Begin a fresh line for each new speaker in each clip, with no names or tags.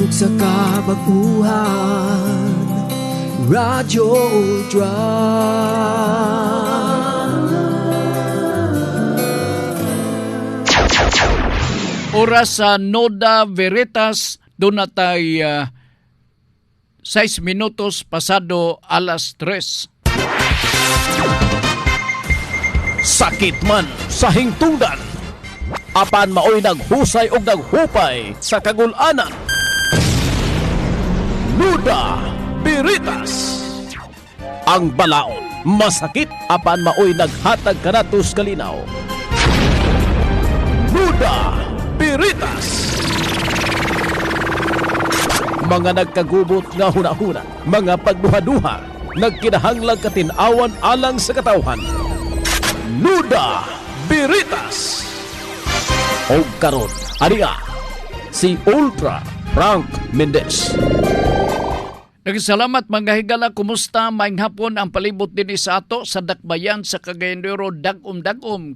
Ug sa kabaguhan, Radyo Ultra.
Oras sa Noda Veritas, doon na tayo 6 minutos pasado alas 3.
Sakit man sa hingtungdan, apan maoy naghusay og naghupay sa kagul-anan. Noda Veritas. Ang balaod masakit apan maoy naghatag kanatos kalinaw. Noda Veritas. Mga nagkagubot nga hunahuna, mga pagduha-duha, nagkinahanglang katinawan alang sa katawhan. Noda Veritas. O karon, ariya, si Ultra Frank Mendez.
Nagsalamat mga higala, kumusta? Maayong hapon ang palibot din sa ato sa dakbayan sa Cagayan de Oro, dagom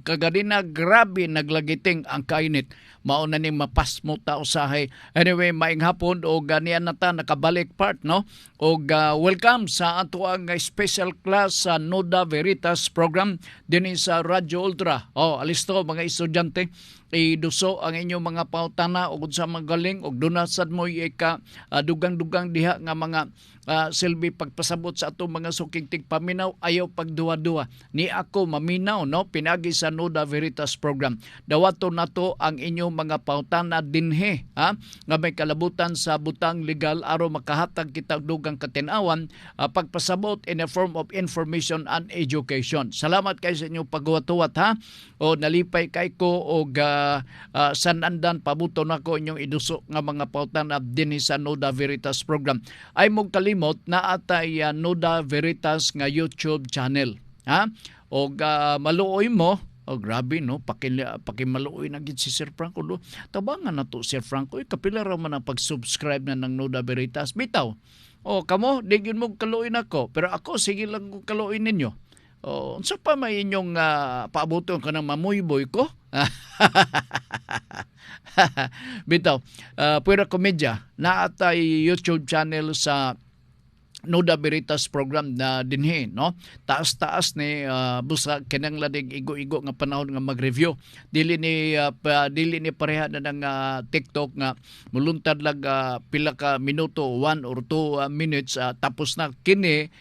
kaganina grabe naglagiting ang kainit. Mauna ning mapasmo ta usahay. Anyway, maayong hapon o ganian na ta nakabalik part, no? O welcome sa ato ang special class sa Noda Veritas program din sa Radyo Ultra. Alisto mga estudyante, iduso ang inyong mga pautana ug sa magaling ug dunasad mo ika dugang-dugang diha nga mga silbi pagpasabot sa ato mga suking tigpaminaw, ayaw pagduwa-duwa. Ni ako maminaw, no, pinagi sa Noda Veritas program. Dawato nato ang inyong mga pautana dinhe, nga may kalabutan sa butang legal aron makahatag kita dugang katinawan, pagpasabot in a form of information and education. Salamat kay sa inyong pagwatuwat, ha. O nalipay kay ko og sanandan pabuto nako inyong iduso nga mga pautana dinhi sa Noda Veritas program. Ay mong kalimot na atay Noda Veritas nga YouTube channel, ha. Og maluoy mo, grabe, no, pakimaluoy na gid si Sir Franco, no. Tabangan na to Sir Franco, kapila ra man ang pag-subscribe na ng Noda Veritas. Bitaw, kamo di gyud mo kaluoy nako, pero ako sige lang ko kaluoy ninyo. Unsa pa may inyong paabuton ka ng mamuyboy ko? Bitaw, pwera komedya na atay YouTube channel sa Noda Veritas program na dinhi, no. Taas-taas ni busa kinang ladig igo-igo nga panahon nga mag-review. Dili ni pareha na ng TikTok nga muluntad lang pila ka minuto, 1 or 2 minutes, tapos na kini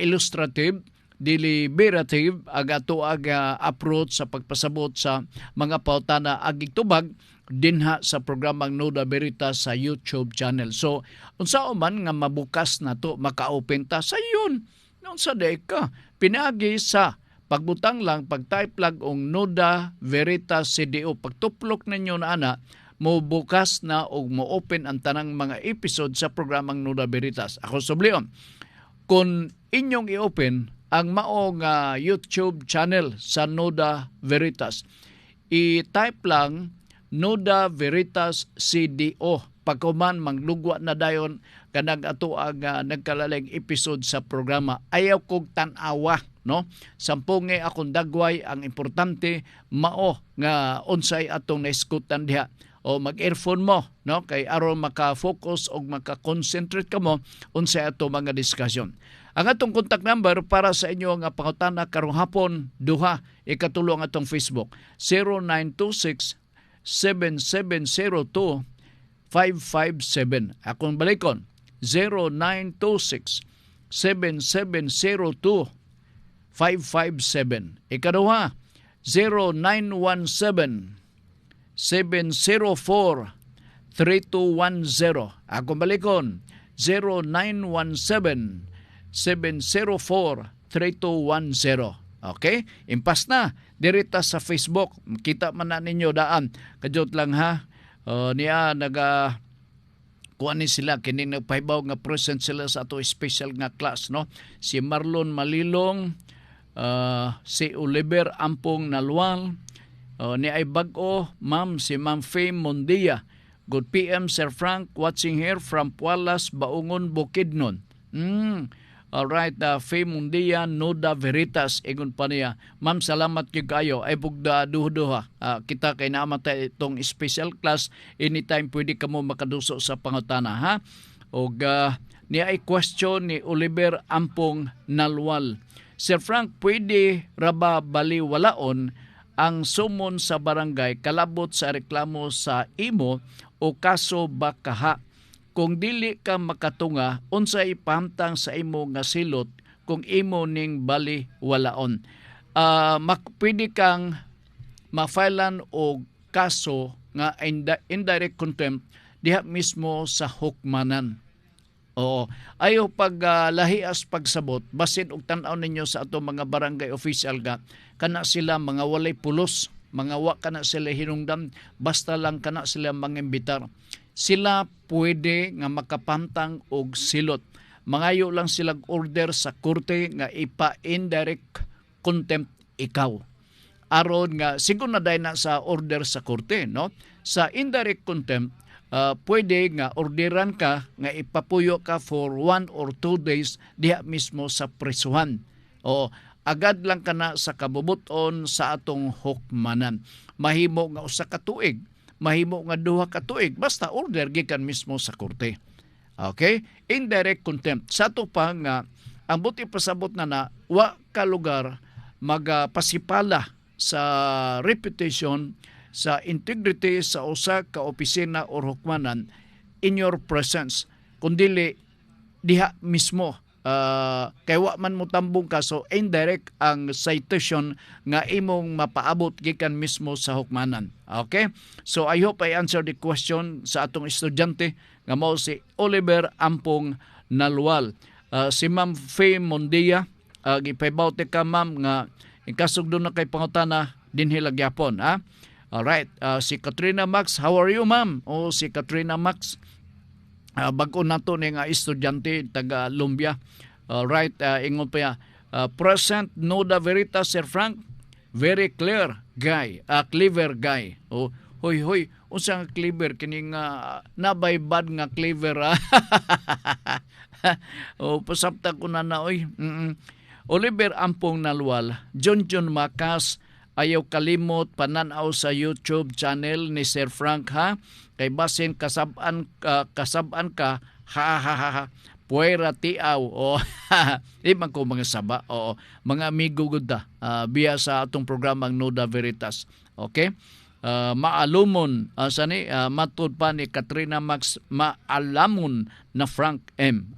illustrative, deliberative ang ato approach sa pagpasabot sa mga pautana agig tubag dinha sa programang Noda Veritas sa YouTube channel. So, unsa man nga mabukas na to, maka-open ta sa yun. Unsa deka, pinagi sa pagbutang lang, pag-type lang ang Noda Veritas CDO. Pagtuplok ninyo na ana, mo bukas na o mo-open ang tanang mga episode sa programang Noda Veritas. Ako sublion, kung inyong i-open ang maong YouTube channel sa Noda Veritas, i-type lang Noda Veritas CDO. Pagkuman manglugwa na dayon kanang ato ang nagkalaling episode sa programa. Ayaw kog tan-awa, no? Sampungi akong dagway, ang importante mao nga unsay atong naiskutan diha. O mag-earphone mo, no, kay aron maka-focus o maka-concentrate ka mo unsay ato mga diskusyon. Ang atong contact number para sa inyo nga pangutana karong hapon duha, ikatulo ang atong Facebook 0926-7702-557. Akong balikon 0926-7702-557. Ikaduha 0917-704-3210. Akong balikon 0917-704-3210. Okay? Impas na. Dirita sa Facebook. Kita man na ninyo daan. Kajot lang, ha. Niya kuan ni sila kini nagpahibaw nga present sila sa ato special nga class, no. Si Marlon Malilong, si Oliver Ampong Nalwal, ni ay bag-o ma'am si Ma'am Faye Mondia. Good PM Sir Frank, watching here from Pualas, Baungon, Bukidnon. Alright, Faye Mundia, Nuda Veritas, ingon pa niya. Ma'am, salamat kayo. Ay bugda duha-duha. Kita kay namatay itong special class. Anytime pwede ka mo makaduso sa pangutana, ha? O niya ay question ni Oliver Ampong Nalwal. Sir Frank, pwede raba baliwalaon ang sumon sa barangay kalabot sa reklamo sa imo o kaso bakaha? Kung dili ka makatunga, unsa ipahamtang sa imo nga silot kung imo ning baliwalaon? Pwede kang ma-filean og kaso nga indirect contempt diha mismo sa hukmanan. Oo. Ayaw lahias pagsabot, basin og tan-aw ninyo sa ato mga barangay official kana sila mga walay pulos, mga wa kana sila hinungdan, basta lang kana sila mangimbitar. Sila pwede nga makapamtang og silot. Mangayo lang silang order sa korte nga ipa-indirect contempt ikaw. Aron nga siguro na dahil na sa order sa korte, no? Sa indirect contempt, pwede nga orderan ka nga ipapuyo ka for 1 or 2 days diha mismo sa prisuhan. O agad lang kana sa kabubuton sa atong hukmanan. Mahimo nga usa ka tuig, mahimo nga 2 ka tuig, basta order gikan mismo sa korte. Okay? Indirect contempt. Sa to pa nga ang buti pasabot na wa ka lugar magapasipala sa reputation, sa integrity sa usa ka opisina o hukmanan in your presence, kundili diha mismo. Kay wa man mo tambong kaso, indirect ang citation nga imong mapaabot gikan mismo sa hukmanan. Okay? So I hope I answered the question sa atong estudyante nga mao si Oliver Ampong Nalwal. Si Ma'am Faye Mondia, gipaybaute ka ma'am nga ikasugdo na kay pangutana dinhi lagyapon, ha? Alright, si Katrina Max, how are you ma'am? O si Katrina Max, bago nato ni nga estudyante taga Lumbia. Alright, ingon pa ya, present Nuda Veritas, Sir Frank, very clear guy, clever guy. O hoy, unsa nga clever kining nabay bad nga clever. O pasabta ko na oy. Oliver Ampong Nalwal, John Macas, ayaw kalimot pananaw sa YouTube channel ni Sir Frank, ha? Kay basin kasaban ka, ha. Puwera tiaw, o di man ko mga saba, o mga amigo gud biya sa atong programang Nuda Veritas. Okay? Maalumon matud pa ni Katrina Max, maalamon na Frank M.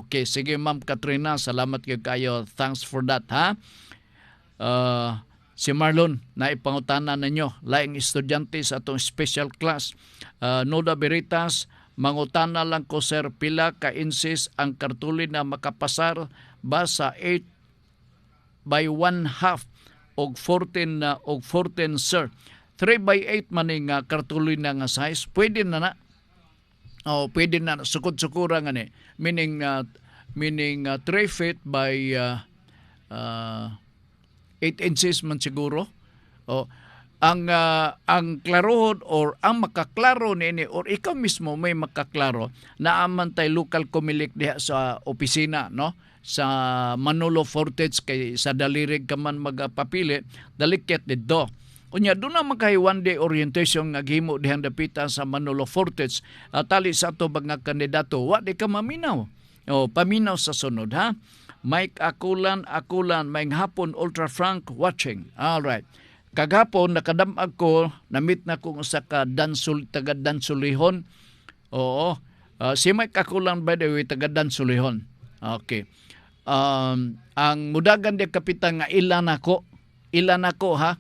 Okay, sige Ma'am Katrina, salamat kayo. Thanks for that, ha? Si Marlon, naipangutana ninyo, laing estudyante sa atong special class. Nuda Veritas, mangutana lang ko sir, pila ka inches ang kartuli na makapasar ba sa 8 by 1/2 og 14 sir. 3 by 8 maning kartuli na nga size, pwede na. Pwede na, sukod-sukura nga ni. Meaning 3 feet by 8 inches man siguro. Ang klarohon or ang makaklaro nini or ikaw mismo may makaklaro na amantay local kumilik diha sa opisina, no? Sa Manolo Fortech kay sa dalirig ka man magpapili, daliket didto. Unya doon naman kay one day orientation nga gihimo dihang dapita sa Manolo Fortech, tali sa ato mga kandidato, wa di ka maminaw. Paminaw sa sunod, ha? Mike Akulan, may hapon Ultra Frank watching. All right. Kagapon nakadamag ko, namit na kong sa taga Dansulihon. Oo. Si Mike Akulan, by the way, taga Dansulihon. Okay. Ang mudagan di kapitan nga ilan ako, ha?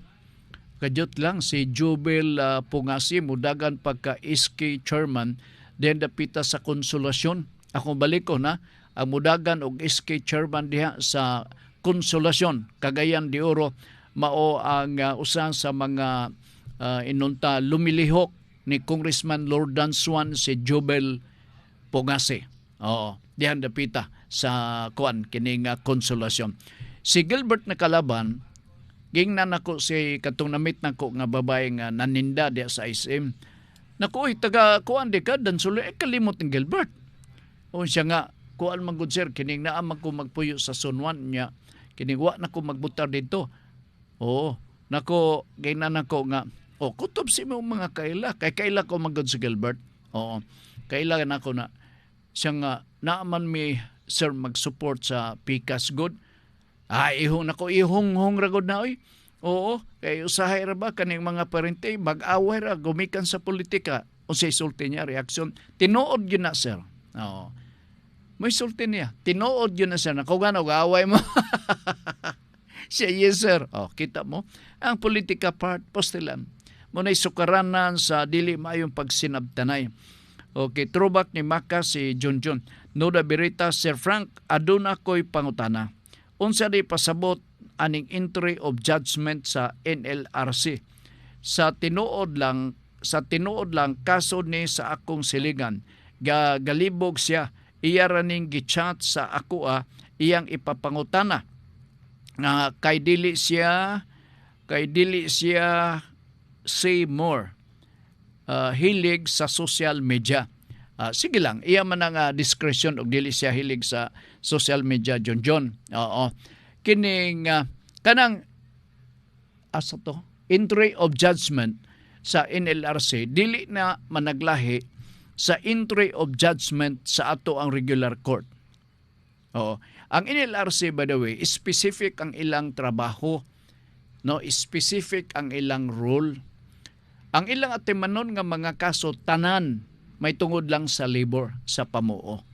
Kadyot lang si Jubel Pungasi, mudagan pagka SK chairman, then dapita sa Konsolasyon. Ako balik ko na, ang mudagan og SK chairman diha sa Konsolasyon, Cagayan de Oro, mao ang usan sa mga inunta lumilihok ni Congressman Lord Swan, si Jubel Pungasi. Oo, dihan dapita sa kining Konsolasyon. Si Gilbert na kalaban, gingnan ako si katong namit nako nga babae nga naninda diha sa SM. Naku, taga kuan di ka Dansuloy, kalimot ng Gilbert. O siya nga, kuan man gud sir kining naa man ko magpuyo sa sunwan niya kining wa na ko magbutar dito. Oo, nako gayna nako nga kutob si mo mga kaila kay kaila ko magud si Gilbert. Oo, kaila nako na siya nga naaman mi sir mag-support sa Pikas good. Ihong nako ihong ragod na oy. Oo, kay usahay ra ba kaning mga parente mag-away ra gumikan sa politika. Unsay sulti niya reaksyon? Tinuod gyud na sir. Oo. May sulti niya. Tinuod yun na siya na kung ano, gaway mo. Siya, yes sir. Kita mo. Ang politika part, postilan. Muna'y sukaranan sa dili maayong pagsinabtanay. Okay, throwback ni Maka si John. Noda Berita, Sir Frank, aduna ko'y pangutana. Unsa di pasabot aning entry of judgment sa NLRC. Sa tinuod lang kaso ni sa akong silingan. Galibog siya. Iya raning gichat sa ako iyang ipapangutana nga kay dili siya say more hilig sa social media. Sige lang, iya man ang discretion og dili siya hilig sa social media John. Oo. Kining kanang asa to entry of judgment sa NLRC dili na managlahi sa entry of judgment sa ato ang regular court. Oo. Ang NLRC, by the way, specific ang ilang trabaho, no? Specific ang ilang rule. Ang ilang atimanon nga mga kaso tanan may tungod lang sa labor, sa pamuo.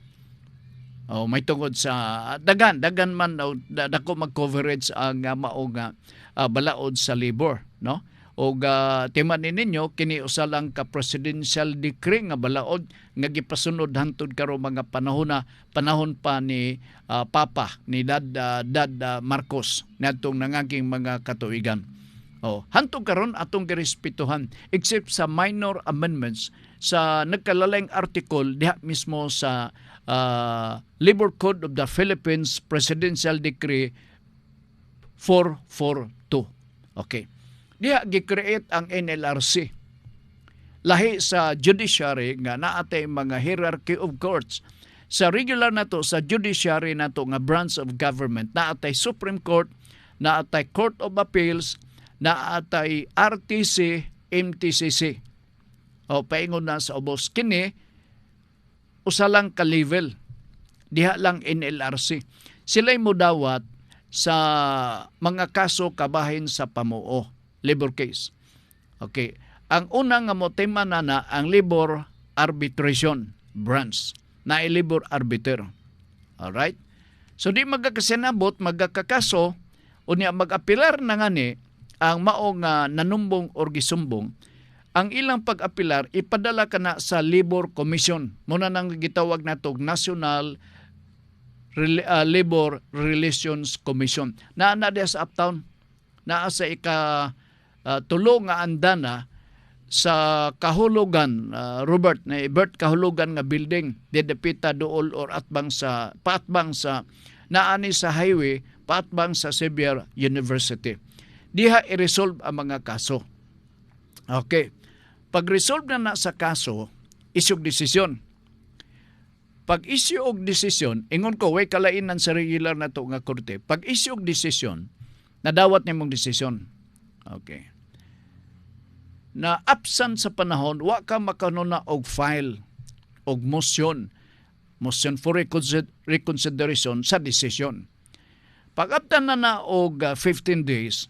May tungod sa dagan man dako mag-coverage ang mao nga balaod sa labor, no? O timanin ninyo, kini usa lang ka presidential decree nga balaod nga gipasunod hantod karo mga panahon pa ni Papa ni Dad Marcos ngadtong nangaging mga katuigan. Hantod karon atong girespetuhan except sa minor amendments sa nagkalalayng article diha mismo sa Labor Code of the Philippines Presidential Decree 442. Okay. Diha gi-create ang NLRC. Lahi sa judiciary nga naatay mga hierarchy of courts. Sa regular nato sa judiciary nato nga branch of government naatay Supreme Court, naatay Court of Appeals, naatay RTC, MTCC. Paingon na sa ubos kini usa lang ka level. Diha lang NLRC. Sila'y modawat sa mga kaso kabahin sa pamuo. Labor case. Okay. Ang una nga mo tema na ang labor arbitration branch na labor arbiter. Alright? So di magkakasinabot, magkakaso, unya mag-apilar na nga ni ang maong nanumbong or gisumbong, ang ilang pag-apilar ipadala ka na sa Labor Commission. Muna nang gitawag na itong National Labor Relations Commission. Naa diya sa Uptown. Naa sa tulo nga andana sa Kahulugan, Robert Kahulugan nga building, dedepita dool or paatbang sa naani sa highway, paatbang sa Xavier University. Diha i-resolve ang mga kaso. Okay. Pag-resolve na sa kaso, isyog desisyon. Pag isyog desisyon, ingon ko, way kalainan sa regular na to nga korte. Pag isyog desisyon, nadawat nimong desisyon. Okay. Na absent sa panahon, wa ka makanuna og file og motion for reconsideration sa desisyon. Pag abtan na og 15 days,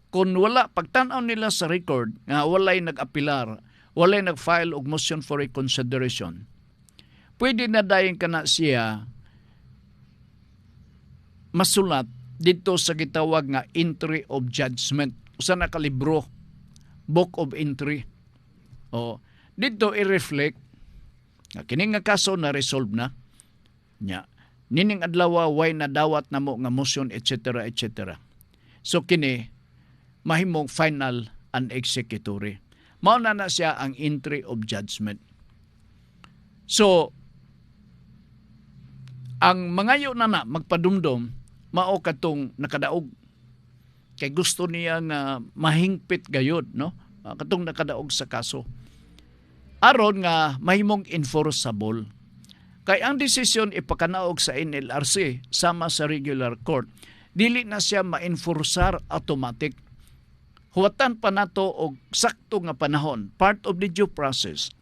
kung wala pagtan-aw nila sa record nga walay nag-apilar, walay nag-file og motion for reconsideration, pwede na dayon kana siya masulat dito sa gitawag nga entry of judgment. Usa na ka libro, Book of Entry. Dito i-reflect nga kining nga kaso na resolve na nya. Nining adlaw way na dawat namo nga motion etc. etc. So kini mahimong final and executory. Mao na siya ang entry of judgment. So ang mangayo na magpadumdom mao katong nakadaog kay gusto niya nga mahingpit gayud, no? Katong nakadaog sa kaso. Aron nga mahimong enforceable. Kay ang desisyon ipakanaog sa NLRC sama sa regular court, dili na siya ma-enforsar automatic. Huwatan pa nato og sakto nga panahon, part of the due process.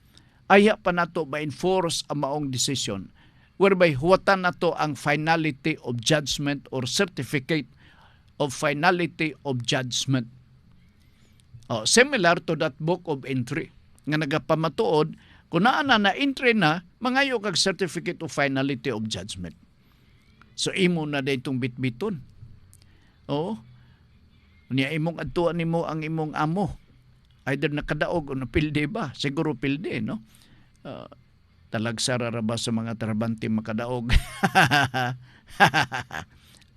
Aya pa nato ma-enforce ang maong desisyon, whereby huwatan nato ang finality of judgment or certificate of finality of judgment. Similar to that book of entry nga nagapamatuod kung naa na entry na mangayo kag certificate of finality of judgment. So imo na daytong bitbiton. Niya imong adtuan nimo ang imong amo. Either nakadaog o napilde ba? Siguro pilde, no? Talagsara ra ba sa mga trabante makadaog?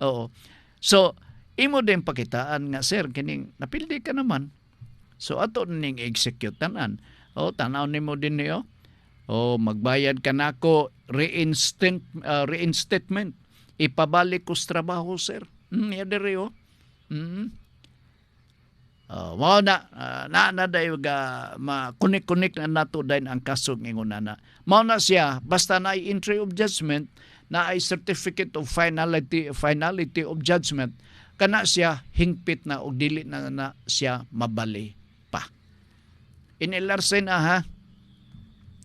Oo. So, imo din pakitaan nga, sir, kining napilde ka naman. So, ato ning execute tanan. Tanaw nimo din niyo. Magbayad ka nako reinstatement. Ipabalik ko sa trabaho, sir. Yadiri, mao na dayo ga makunik-kunik na nato dayon ang kaso ingon na. Mao na siya basta na entry of judgment na ay certificate of finality of judgment kana siya hingpit na og dili na siya mabali pa. Inilarsen na ha.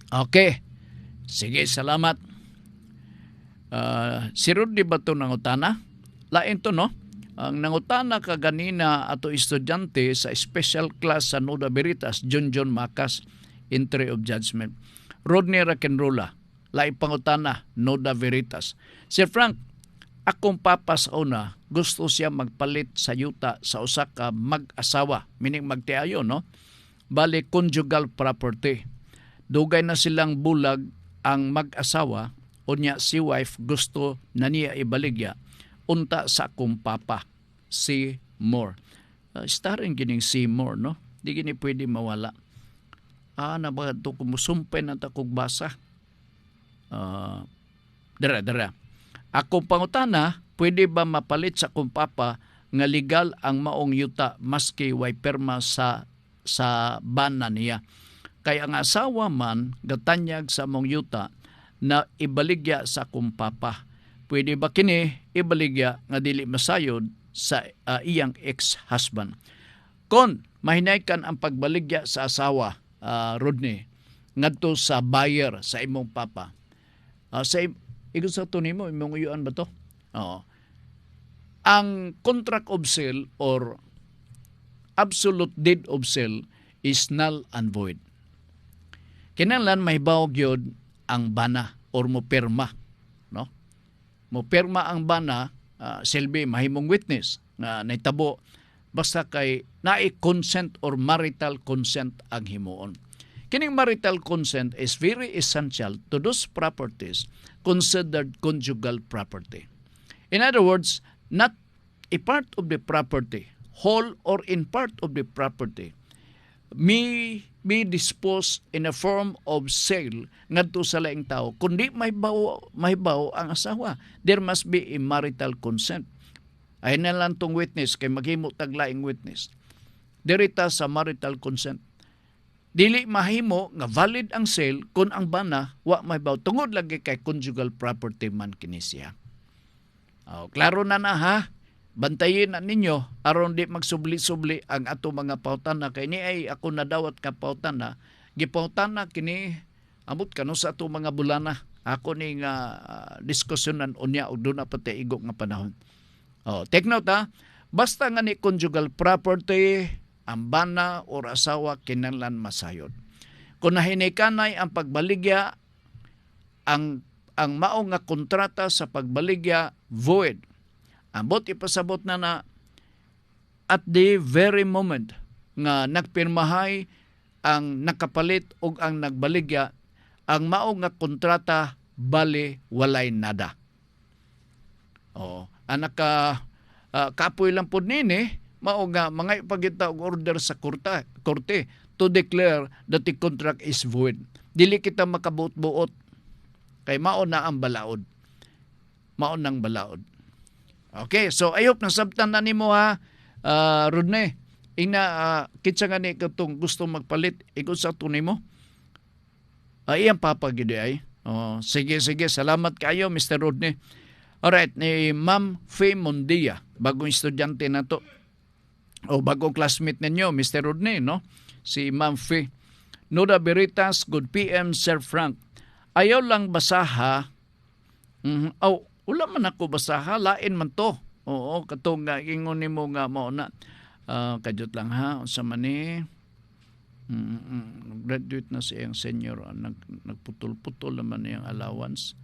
Okay. Sige, salamat. Si Rudy ba ito nangutana? Lain to, no? Ang nangutana ka ganina ato estudyante sa special class sa Nuda Veritas, John Macas, entry of judgment. Rodney Rakenrola, laing pangutana, Nuda Veritas. Sir Frank, akong papa sa una, gusto siya magpalit sa yuta sa usa ka mag-asawa, meaning magtiayo, no? Bali, conjugal property. Dugay na silang bulag ang mag-asawa, unya si wife gusto na niya ibaligya unta sa akong papa, si Moore. Starring gining si Moore, no? Di gini pwede mawala. Na ba ito kumusumpay na takog basa? Dara. Akong pangutana, pwede ba mapalit sa akong papa nga legal ang maong yuta maski way perma sa bana niya? Kaya ang asawa man gatanyag sa among yuta na ibaligya sa akong papa. Pwede ba kini ibaligya nga dili masayod sa iyang ex-husband? Kon mahinaykan ang pagbaligya sa asawa, Rodney, ngadto sa buyer sa imong papa. Igon sa to nimo, imong uyuan ba to? Ang contract of sale or absolute deed of sale is null and void. Kinahanglan mahibaw gyud ang bana or moperma, no? Moperma ang bana, silbi mahimong witness na naitabo basta kay naay consent or marital consent ang himuon. Kining marital consent is very essential to those properties considered conjugal property. In other words, not a part of the property, whole or in part of the property, may be disposed in a form of sale ngadto sa laing tao kundi mahibaw ang asawa. There must be a marital consent. Ay na lang tong witness kay maghimo taglaing witness. Dirita sa marital consent. Dili mahimo nga valid ang sale kung ang bana wa mahibaw tungod lagi kay conjugal property man kini siya. Klaro na ha. Bantayin na ninyo aron di magsubli-subli ang ato mga pautana kay ni ay ako nadawat ka pautana gipautana kini amot kano sa ato mga bulana ako ni nga diskusyonan unya og duna pati igok nga panahon. Take note ha, basta nga ni conjugal property ang bana o asawa kinahanglan masayod. Kung nahinikanay ang pagbaligya ang mao nga kontrata sa pagbaligya void. Ambot ipasabot na at the very moment nga nagpirmahay ang nakapalit o ang nagbaligya, ang mao nga kontrata bali walay nada. Anak kapoy lang po nini, mao nga mga ipagita og order sa korte to declare that the contract is void. Dili kita makabuot-buot kay mao na ang balaod. Mao nang balaod. Okay, so ayop nasabtan na nimo ha, Rodney. Kitsa nga ni katong gusto magpalit, ikot sa tunay mo. Iyang papa gidi ay. Oh, sige, salamat kayo Mr. Rodney. Alright, ni Ma'am Faye Mondia, bagong estudyante na to. O bagong classmate ninyo, Mr. Rodney, no? Si Ma'am Faye. Noda Beritas, good PM, Sir Frank. Ayaw lang basaha. Wala man ako basaha, lain man to. Oo, katong ingon nimo nga mo na. Kadyot lang ha, sa mani. Graduate na siyang senior, nagputol-putol naman yung allowance.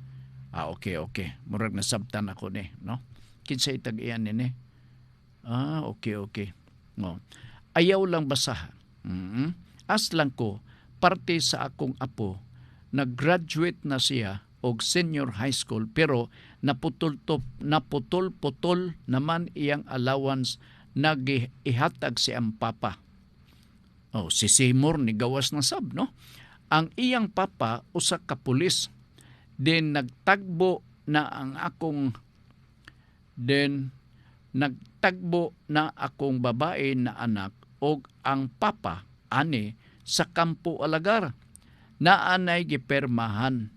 Okay. Murag nasabtan ako ni, no? Kinsay tag-iyan ni. Okay. No. Ayaw lang basaha. As lang ko, parte sa akong apo, nag-graduate na siya og senior high school pero naputol-putol naman iyang allowance nagihatag si ang papa. Si Seymour ni gawas na sab, no? Ang iyang papa usa ka pulis. Then nagtagbo na akong babae na anak og ang papa ani sa Kampo Alagar. Naanay gipermahan.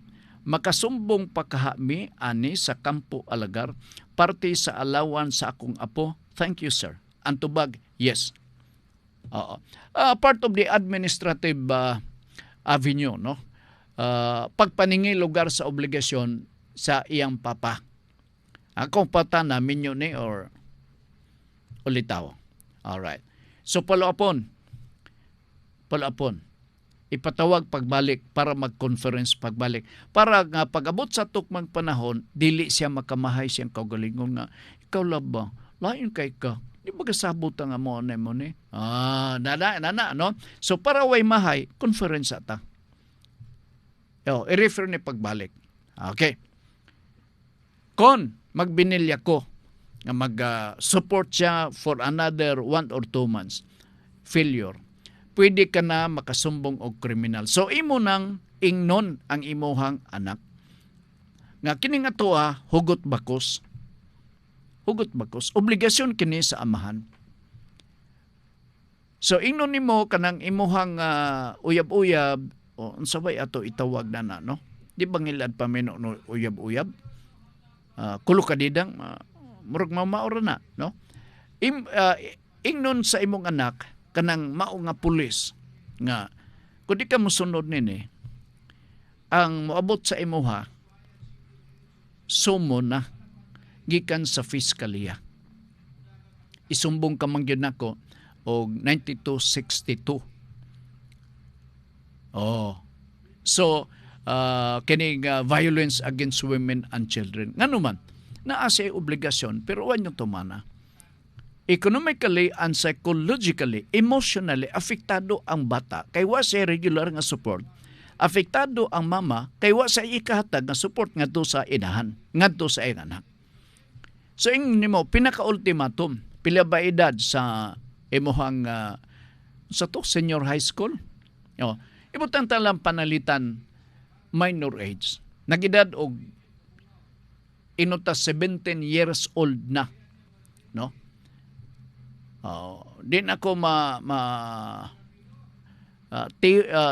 Makasumbong pakahami ani sa Kampo Alagar parte sa allowance sa akong apo. Thank you, sir. Antubag, yes. Part of the administrative avenue, no? Pagpaningi lugar sa obligasyon sa iyang papa. Akong pata namin yun or ulitaw. Alright. So palaapon. Ipatawag pagbalik para mag-conference pagbalik. Para nga pag-abot sa tukmang panahon, dili siya makamahay siyang kaugalingon nga, ikaw laba, lain kay ka. Di ba kasabot nga mo ni? Nana, no? So para way mahay, conference ata. I-refer ni pagbalik. Okay. Kon magbinilya ko nga mag-support siya for another 1 or 2 months, failure, pwede ka na makasumbong og kriminal. So imo nang ingnon ang imuhang anak. Nga kini nga tuwa, hugot bakos. Obligasyon kini sa amahan. So ingnon nimo kanang imuhang uyab-uyab o unsabay ato itawag na no? Di ba ngilad pa meno no uyab-uyab? Kulo kadidang murag mamaor na, no? Ingnon sa imong anak kanang mao nga pulis nga kun di ka mosunod nini ang moabot sa imuha sumo na gikan sa fiskalya. Isumbong ka man gyud nako og 9262. So kining violence against women and children. Ngano man naa siya obligasyon pero wa nyo tumana. Economically and psychologically, emotionally apektado ang bata kay wa siya regular nga support. Apektado ang mama kay wa siya ikahatag nga support ngadto sa inahan, ngadto sa iyang anak. So ing nimo pinaka-ultimatum, pila ba edad sa imuhang sa to senior high school? Ibutang talang panalitan minor age. Nagedad og inuta 17 years old na, no? Din ako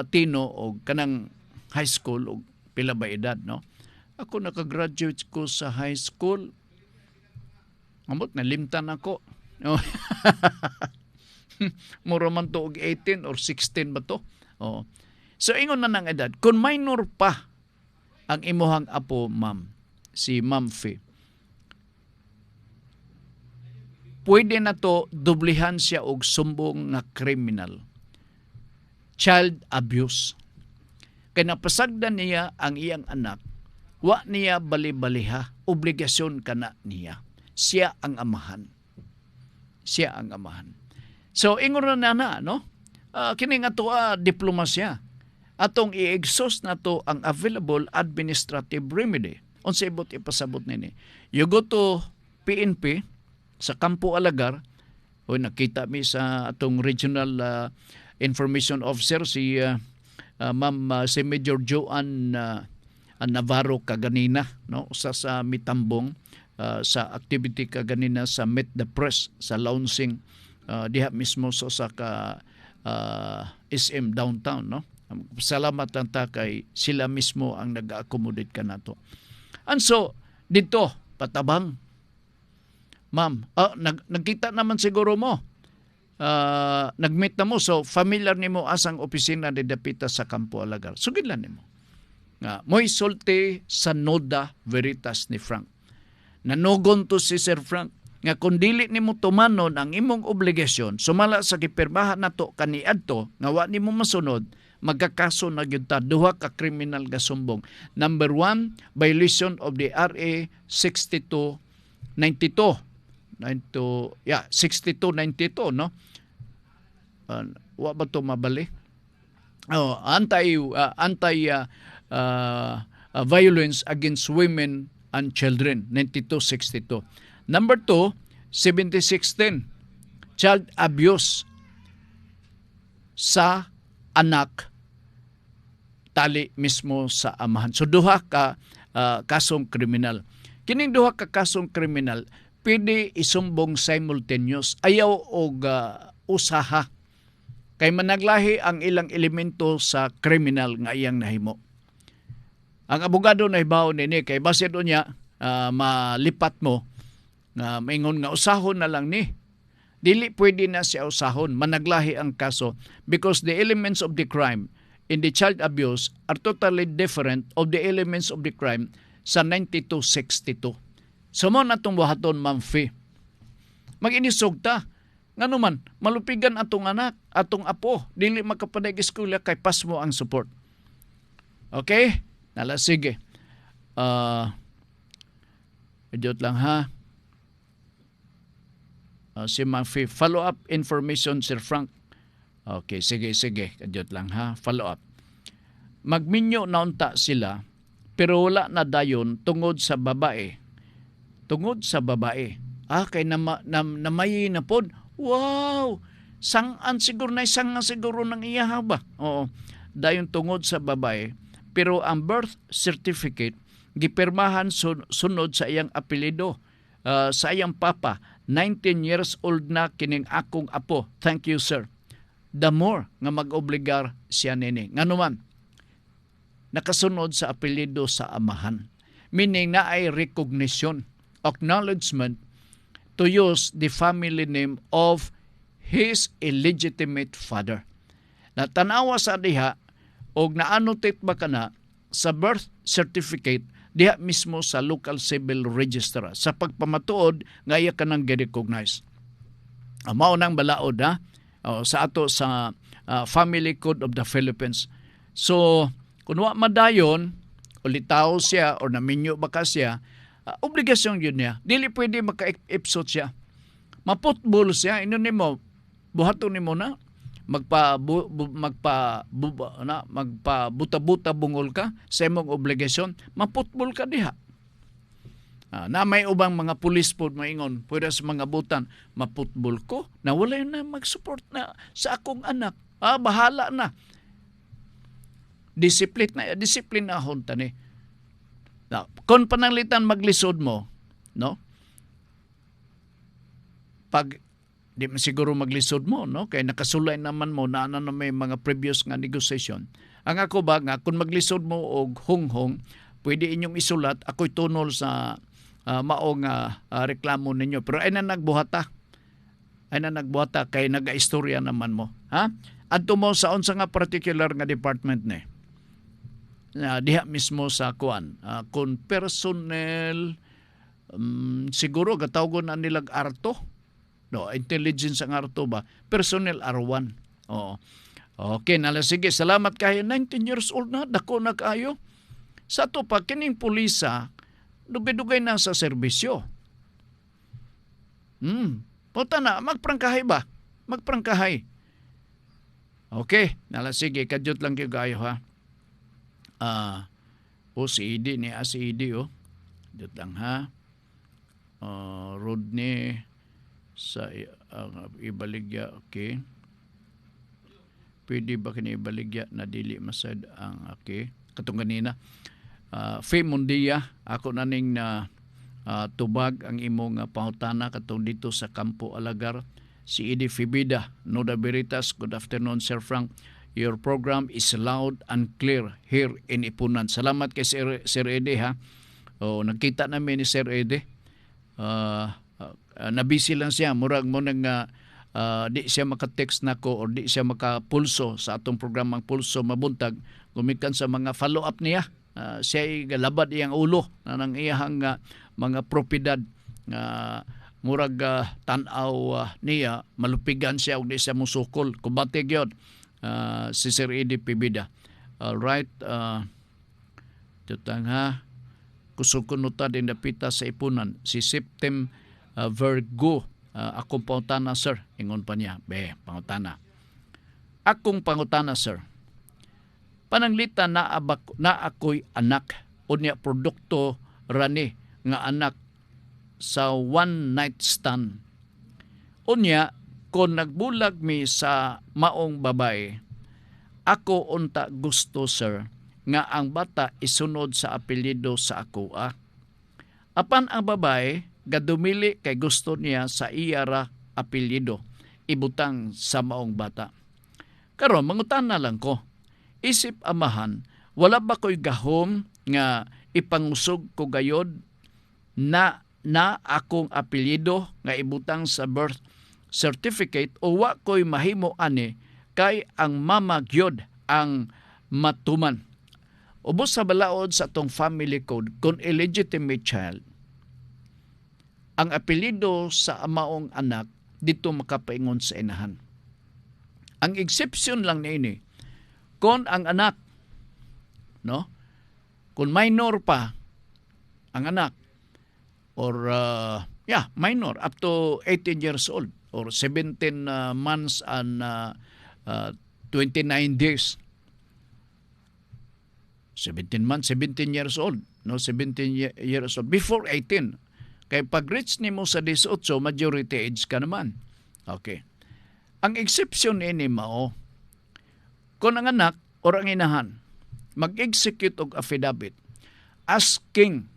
tino og kanang high school og pila ba edad, no? Ako nakagraduate ko sa high school. Amot nalimtan ako. Mura man to og 18 or 16 ba to? So ingon na ng edad, kung minor pa ang imuhang apo, ma'am, si Ma'am Faye, pwede na to dublihan siya og sumbong nga criminal. Child abuse. Kaya napasagdan niya ang iyang anak, wa niya bali-baliha, obligasyon kana niya. Siya ang amahan. So ingon na no? Kini nga to diplomasya. Atong i-exhaust na to ang available administrative remedy. Unsa ibot ipasabot nini? You go to PNP sa Kampo Alagar, nakita mi sa atong regional information officer si si Major Joan Navarro kaganina, no? Usa sa mitambong sa activity kaganina sa Meet the Press sa launching diha mismo sa ka SM downtown, no? Salamat lang ta kay sila mismo ang nag-accommodate ka nato. And so, dito, patabang. Ma'am, nagkita naman siguro mo. Nagmeet na mo. So, familiar ni mo asang opisina ni Dapita sa Campo Alagar. Sugidlan ni mo. Mo'y sulti sa Noda Veritas ni Frank. Nanugon to si Sir Frank nga kung dili nimo tumanon ang imong obligasyon sumala sa gipirmahan nato kaniadto nga wa nimo masunod, magkakaso na gyud ta duha ka kriminal nga sumbong. Number 1, violation of the RA 6292. 6292, no? Wa ba to mabali? Anti violence against women and children, 9262. Number 2, 7610, child abuse sa anak tali mismo sa amahan. So duha ka kasong kriminal. Kining duha ka kasong kriminal pwede isumbong simultaneous, ayaw og usaha. Kay managlahi ang ilang elemento sa kriminal nga iyang nahimo. Ang abogado na ibaw nini kay base do niya malipat mo nga maingon nga usahon na lang ni. Dili pwede na siya usahon, managlahi ang kaso because the elements of the crime in the child abuse are totally different of the elements of the crime sa 9262. So mo na itong buhaton, Ma'am Fee. Mag-inisog ta. Nga naman, malupigan atong anak, atong apo, dili makapadag eskwela kay pasmo ang support. Okay? Nala, sige. Idot lang ha. Si Ma'am Fee, follow-up information, Sir Frank. Okay, sige. Idot lang ha. Follow-up. Magminyo na unta sila, pero wala na dayon tungod sa babae. Kay namayi na pod. Wow! Sangan siguro na isang siguro ng iya ba? Oo. Dayon tungod sa babae. Pero ang birth certificate, gipirmahan sunod sa iyang apelido. Sa iyang papa, 19 years old na kining akong apo. Thank you, sir. The more nga mag-obligar siya nini. Nga naman, nakasunod sa apelido sa amahan. Meaning na ay recognition, acknowledgement to use the family name of his illegitimate father. Natanawa sa diha og naanotate ba kana sa birth certificate diha mismo sa local civil registrar sa pagpamatuod nga iya kanang gi-recognize. Mao nang balaod sa ato sa Family Code of the Philippines. So kung wa madayon ulitaw siya o naminyo baka siya, obligasyon yun niya. Dili pwede maka-ipsot siya. Maputbol siya. Ino nimo, buhaton nimo na, magpabuta-buta bungol ka sa imong obligasyon, maputbol ka diha. Na may ubang mga pulis po maingon, pwede sa mga butan, maputbol ko, na wala na mag-support na sa akong anak. Bahala na. Disiplin na honta ni. Now, kung pananglitan maglisod mo, no? Pag di man siguro maglisod mo, no? Kaya nakasulay naman mo na may mga previous nga negotiation. Ang ako ba nga kung maglisod mo og hunghong, pwede inyong isulat ako'y tunol sa maong reklamo ninyo. Pero ay na nagbuhata. Kay naga-istorya naman mo, ha? Adto mo sa unsa nga particular nga department ni. Diha mismo sa kuan kung personnel siguro gatawgon na nilag arto, no, intelligence ang arto ba, personnel R1. Oo. Okay, nala, sige, salamat kayo. 19 years old na, dako na kayo. Sa to pa kining pulisa dugay-dugay na sa serbisyo. Puta na, magprangkahay ba? Magprangkahay. Okay, nala, sige, kadyot lang kayo ha. Si Idi ni si Idi dito lang ha. Rodney sa ibaligya, okay. Pwede ba kini ibaligya na dili masad ang okay. Katong ganina. Faye Mundia, ako naning na tubag ang imong pangutana katong dito sa Campo Alagar. Si Idi Fibida, Noda Veritas, good afternoon Sir Frank. Your program is loud and clear here in Ipunan. Salamat kay Sir Ede ha. Nakita namin ni Sir Ede. Nabisi lang siya. Murag mo nang di siya maka-text nako or di siya maka-pulso sa atong programang Pulso Mabuntag. Gumikan sa mga follow-up niya. Siya ay galabad iyang ulo na nang iyahang mga propiedad murag tanaw niya malupigan siya og di siya musukol kubatig yun si Sir Eddie Pibida. Alright, tutang ha kusukunuta din dapita sa Ipunan si Septem Virgo. Akong pangutana sir, ingon pa niya pangutana, akong pangutana sir, pananglita na ako'y anak unya produkto rani nga anak sa one night stand. Unya kung nagbulag mi sa maong babae, ako unta gusto sir nga ang bata isunod sa apelyido sa ako. Apan ang babae gadumili kay gusto niya sa iyara apelyido ibutang sa maong bata. Karon mangutana lang ko, isip amahan, wala ba ko'y gahom nga ipangusog ko gayod na akong apelyido nga ibutang sa birth certificate o wa ko'y mahimo ani kay ang mama gyud ang matuman. Ubos sa balaod sa atong family code, kung illegitimate child, ang apelyido sa amaong anak dito makapaingon sa inahan. Ang exception lang niini, kung ang anak, no? Kung minor pa ang anak, or minor up to 18 years old or 17 months and 29 days. 17 months, 17 years old, no, 17 years old before 18. Kay pag reach nimo sa 18, majority age ka naman. Okay. Ang exception ini mao, kung ang anak or ang inahan mag-execute og affidavit asking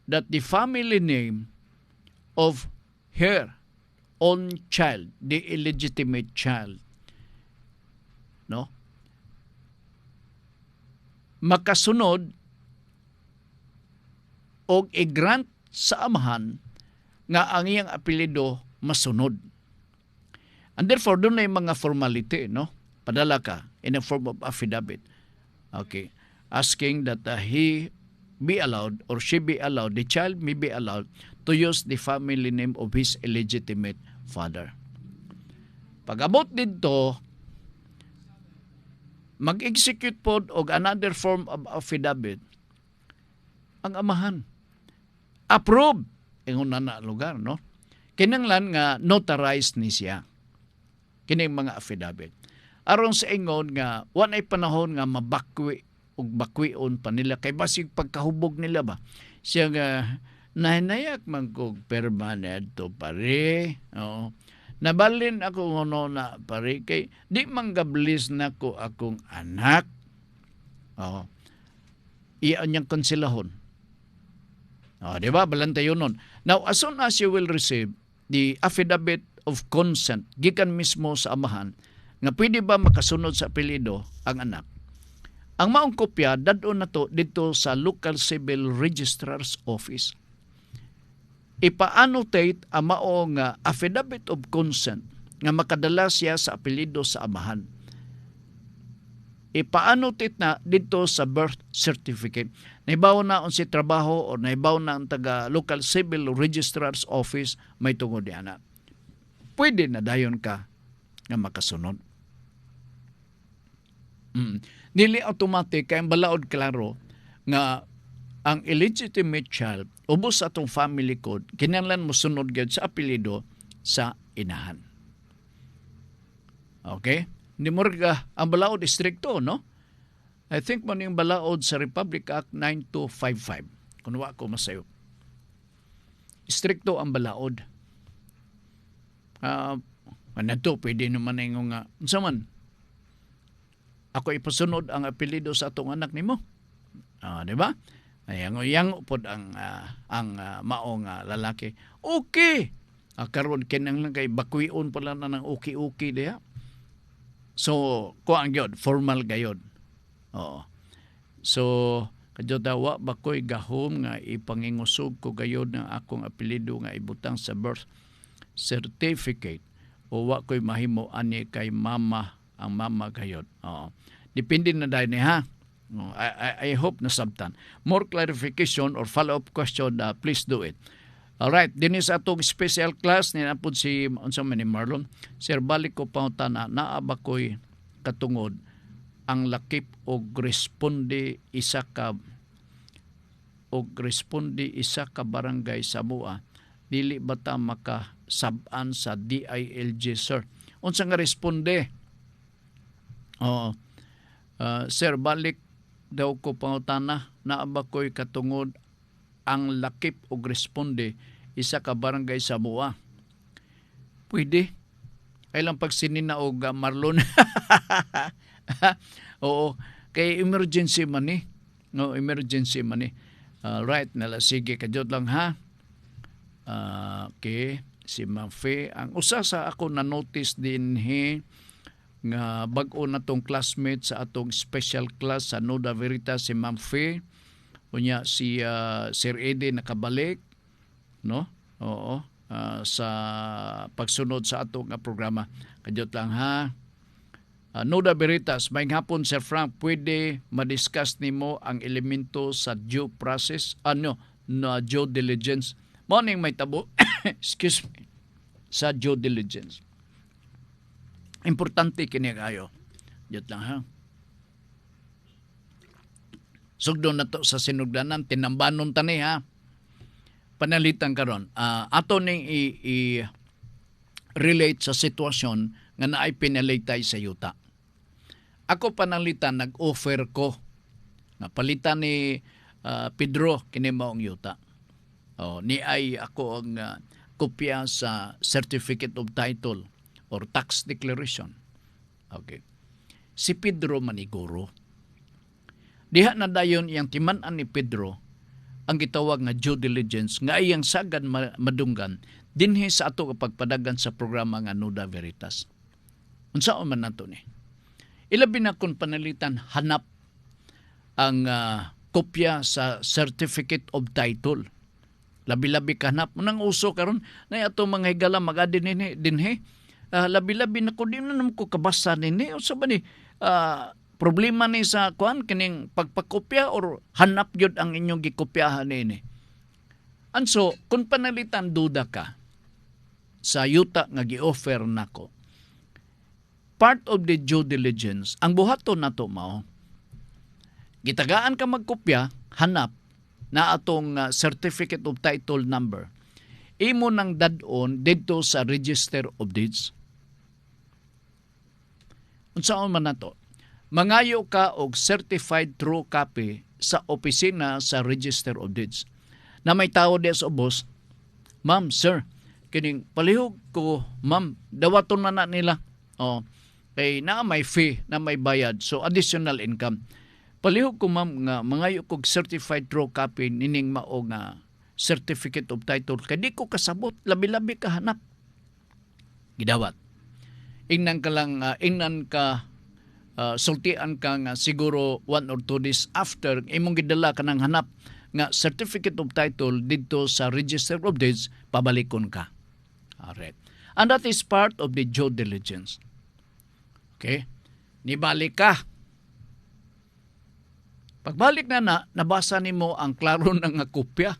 that the family name of her own child, the illegitimate child, no, makasunod og i-grant sa amahan nga ang iyang apelyido masunod. And therefore, doon na yung mga formality, no? Padala ka in a form of affidavit. Okay. Asking that he be allowed or she be allowed, the child may be allowed to use the family name of his illegitimate father. Pag-abot dito, mag-execute po og another form of affidavit ang amahan. Approve ingon na lugar, no? Kinanglan nga notarized ni siya kining mga affidavit. Aron sa ingon nga wanay panahon nga mabakwi ug bakwion pa nila kay basig pagkahubog nila ba siya nga nainayak man kog permanent to pare. Oo. Nabalin ako ngono na pare kay di man gablis na ko akong anak. Oo. Iyan niyang konsilahon. Di ba? Balantayon nun. Now, as soon as you will receive the affidavit of consent, gikan mismo sa amahan, nga pwede ba makasunod sa apelyido ang anak, ang maong kopya, dadon na to dito sa local civil registrar's office. Ipa-annotate ang maong affidavit of consent nga makadala siya sa apelyido sa amahan. Ipa-annotate na dito sa birth certificate. Naibaw na on si trabaho o naibaw na ang taga local civil registrar's office may tungod di anak. Pwede na dayon ka nga makasunod. Dili automatic kay balaod klaro nga ang illegitimate child ubos sa atong family code kinahanglan mo sunod gyud sa apelyido sa inahan. Okay? Hindi mo ang balaod istrikto, no? I think mo yung balaod sa Republic Act 9255. Kung wa ko masayo. Istrikto ang balaod. Ano to, pwede naman na yung nga, saman, ako ipasunod ang apelido sa atong anak nimo. Di ba? Yang pod ang maong lalaki. Okay. Karon kinang lang kay bakwion pala na ng uki-uki diha. So, kuang gyud, formal gayod. Oo. So, kadyo dawa ba ko'y gahom nga ipangingusog ko gayod ng akong apelido nga ibutang sa birth certificate o wa ko'y mahimo ani kay mama ang mama gayod. Oo. Depende na dahil ni ha. I hope na sabtan. More clarification or follow-up question, please do it. Alright, din sa atong special class ni napod si unsa man ni Marlon. Sir, balik ko pangutana naa ba ko'y katungod ang lakip og responde isa ka barangay sa mua dili ba ta makasab-an sa DILG, sir? Unsa nga responde? Sir, balik daw ko pangutana naa ba ko'y katungod ang lakip og responde isa ka barangay sa mua. Pwede. Ay lang pagsinina og Marlon. Oo. Kay emergency man ni. No, emergency man ni. Right, nala sige kadjot lang ha. Okay, si Ma'am Fe. Ang usa sa ako na notice din nga bag-o na tong classmate sa atong special class sa Nuda Veritas si Ma'am Fe. Unya si Sir Eddie nakabalik, no? Oo. Sa pagsunod sa atong programa. Kadiyot lang ha. Nuda Veritas, may hapon Sir Frank, pwede ma-discuss nimo ang elemento sa due process, na due diligence. Morning may tabo, excuse me, sa due diligence. Importante kini kayo. Kadiyot lang ha. Sugdo na to sa sinugdanan, tinambanon tani ha. Panalitan karon. Ato ning i-relate sa sitwasyon nga naay pinalitay sa yuta. Ako panalitan nag-offer ko nga palitan ni Pedro kini maong yuta. Ni ay ako ang kopya sa certificate of title or tax declaration. Okay. Si Pedro maniguro. Diha na dayon iyang timan-an ni Pedro ang gitawag nga due diligence nga iyang sagad madunggan dinhi sa ato pagpadagan sa programa nga Nuda Veritas. Unsaon man nato ni? Ilabi na kun panalitan hanap ang kopya sa certificate of title. Labi-labi kanap nang uso karon na ato mga higala mag-adi dinhi. Labi-labi na ko di na ko kabasa nini. Unsa ba ni problema ni sa kuan kining pagpakopya or hanap gyud ang inyong gikopyahan nini. Anso kun panalitan duda ka sa yuta nga gi-offer nako. Part of the due diligence ang buhaton nato mao. Gitagaan ka magkopya, hanap na atong certificate of title number. Imo nang dadon didto sa Register of Deeds. Unsaon man nato? Mangayo ka og certified true copy sa opisina sa Register of Deeds. Na may tawod sa ubos, ma'am, sir, kining palihog ko, ma'am, dawaton man na nila. Kay na may fee, na may bayad, so additional income. Palihog ko, ma'am, nga mangayo kog certified true copy nining mao nga certificate of title. Kay di ko kasabot, labi-labi ka hanap. Gidawat. Ingnan ka sultian ka nga siguro 1 or 2 days after imong gidala ka ng hanap nga certificate of title dito sa Register of Deeds, pabalikon ka. Alright. And that is part of the due diligence. Okay? Nibalik ka. Pagbalik na nabasa nimo ang klaro na nga kopya.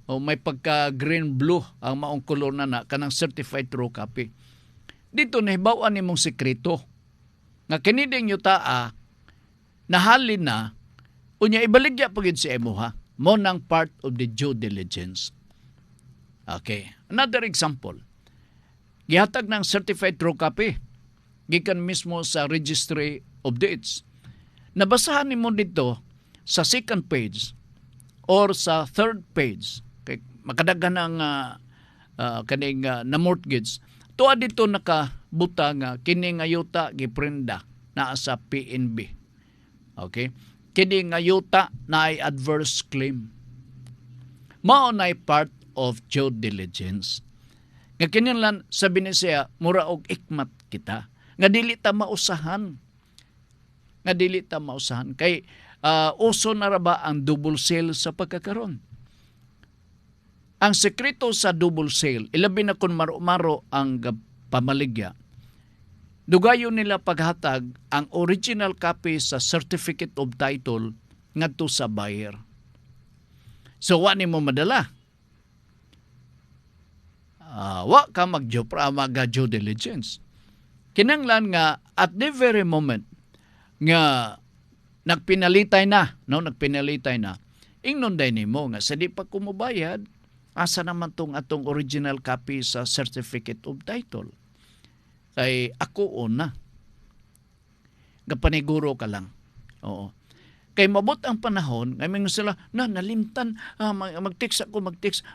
O may pagka green-blue ang maong kolor na kanang certified true copy. Dito nahibawan nimong sekreto. Nga kiniding yutaa, nahalin na, unya ibaligya pagid si emo ha. Mo nang part of the due diligence. Okay. Another example. Gihatag ng certified true copy. Gikan mismo sa Registry of Deeds. Nabasahan nimo dito sa second page or sa third page. Kay makadaghan ang kaning na mortgage. Tuwa dito nakabuta nga kini nga yuta giprenda naa sa PNB. Okay? Kini nga yuta na ay adverse claim. Mao na part of due diligence. Nga kinahanglan sabi ni siya, mura og ikmat kita. Nga dili ta mausahan. Nga dili ta mausahan. Kay uso na ra ba ang double sale sa pagkakaroon? Ang sekreto sa double sale, ilabi na kung maro-maro ang pamaligya, dugayon nila paghatag ang original copy sa certificate of title ngadto sa buyer. So, wa nimo madala. Wa ka mag-due diligence. Kinanglan nga at the very moment nga nagpinalitay na, ingnon day nimo nga sa di pa kumubayad, asa naman tong atong original copy sa certificate of title. Kay ako una. Gapaniguro ka lang. Oo. Kay mabot ang panahon, ngayon sila, nalimtan, mag-text.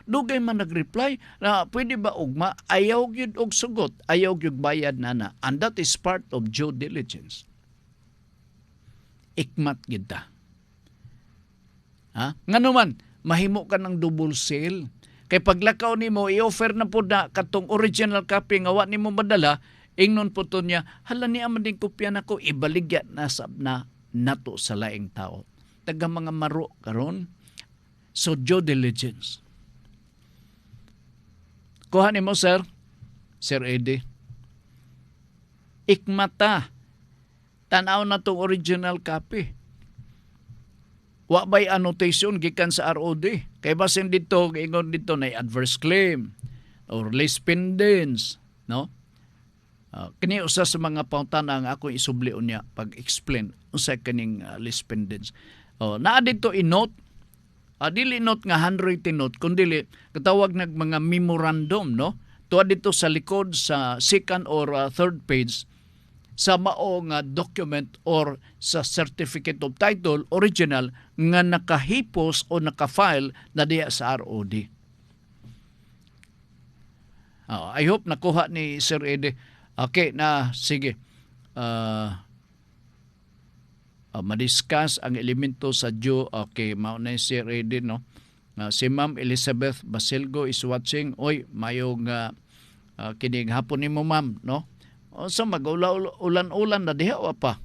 Dugay man nag-reply, na pwede ba ugma? Ayaw yun og sugot, ayaw yun bayad na. And that is part of due diligence. Ikmat yun ta. Nga naman, mahimo ka ng double sale. Kay paglakaw nimo i-offer na po na katong original copy nga wa nimo madala, ingnon po to niya, hala niya man din kopya nako, ibaligya na sab na nato sa laing tao. Taga mga maro karon. So due diligence. Kuha nimo Sir Eddie. Ikmata. Tanaw na tong original copy. Wa bay annotation gikan sa ROD. Kay basin dito, ingon dito na adverse claim or lease pendants, no? Kini usa sa mga pangutana nga ako isublion niya pag-explain unsa kaning lease pendants. Naa dito i-note, dili note nga handwritten note, kundi katawag nag mga memorandum, no? Tuwa dito sa likod sa second or third page sa maong document or sa certificate of title original nga nakahipos o nakafile na diya sa ROD. I hope nakuha ni Sir Eddie. Okay, sige. Madiscuss ang elemento sa due. Okay, mauna Sir Eddie, no? Si Ma'am Elizabeth Basilgo is watching. Oy, mayong kining hapon ni mo, ma'am, no? So mag-ulan-ulan na diha wa pa.